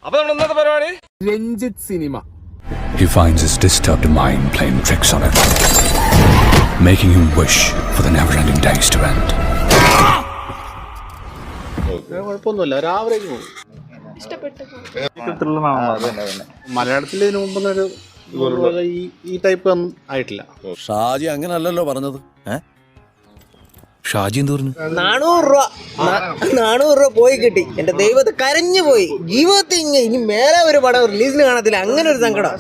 അപ്പൊ നമ്മൾ ഇന്നത്തെ പരിപാടി Ranjith cinema. He finds his disturbed mind playing tricks on him, making him wish for the never-ending days to end. കുഴപ്പമൊന്നുമില്ല, ഒരു average movie. മലയാളത്തിൽ ഇതിനു മുമ്പൊന്നൊരു ഈ ടൈപ്പ് ഒന്നും ആയിട്ടില്ല. ഷാജി അങ്ങനല്ലല്ലോ പറഞ്ഞത്. ഷാജി എന്ത് പറഞ്ഞു? 400 രൂപ പോയി കിട്ടി. എന്റെ ദൈവത്തെ കരഞ്ഞു പോയി. ജീവിതത്തിൽ ഇനി മേലെ ഒരു പടം റിലീസിന് കാണത്തില്ല. അങ്ങനെ ഒരു സങ്കടം.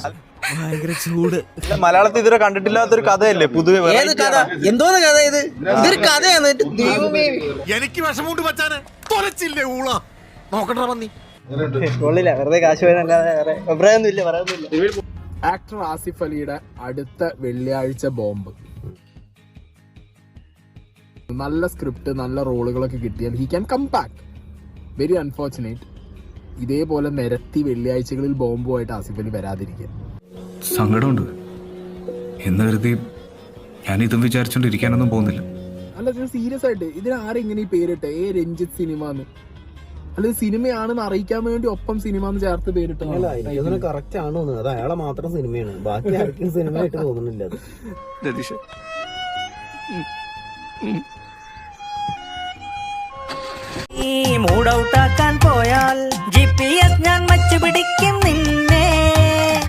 ഭയങ്കര ചൂട്. മലയാളത്തിൽ ഇതുവരെ കണ്ടിട്ടില്ലാത്തൊരു കഥയല്ലേ പുതുവെ. ഏത് കഥ? എന്തോന്ന് കഥ ഇത്? ഇതൊരു കഥയാണ്. ദൈവമേ, എനിക്ക് വിഷമുണ്ട് മച്ചാനെ. തൊലച്ചില്ലേ ഊള. നോക്കട്ടെ പന്നി. കൊള്ളില്ല, വെറുതെ കാശ് പോയതല്ലാതെ വേറെ അഭിപ്രായമൊന്നുമില്ല, പറയാനൊന്നുമില്ല. ആക്ടർ ആസിഫ് അലിയുടെ അടുത്ത വെള്ളിയാഴ്ച ബോംബ്. നല്ല സ്ക്രിപ്റ്റ്, നല്ല റോളുകളൊക്കെ കിട്ടിയാൽ he can come back. Very unfortunate, ഇതേപോലെ നിരത്തി വെള്ളിയാഴ്ചകളിൽ ബോംബുമായിട്ട് ആസിഫ് അലി വരാതിരിക്കുക. സങ്കടമുണ്ട് എന്ന് കരുതി ഞാൻ ഇതും വിചാരിച്ചോണ്ടിരിക്കാനൊന്നും പോകുന്നില്ല. അല്ല, സീരിയസ് ആയിട്ട് ഇതിനാരെങ്ങനെ ഈ പേരിട്ടെ രഞ്ജിത്ത് സിനിമ എന്ന്? അല്ലെ സിനിമയാണെന്ന് അറിയിക്കാൻ വേണ്ടി ഒപ്പം സിനിമ എന്ന് ചേർത്ത് പേരിട്ടു. കറക്റ്റ് ആണോ? അത് അയാളെ മാത്രം സിനിമയാണ്, ബാക്കി ആർക്കും സിനിമയായിട്ട് തോന്നുന്നില്ല. മൂഡ് ഔട്ടാക്കാൻ പോയാൽ GPS ഞാൻ വച്ചു പിടിക്കും നിന്നെ.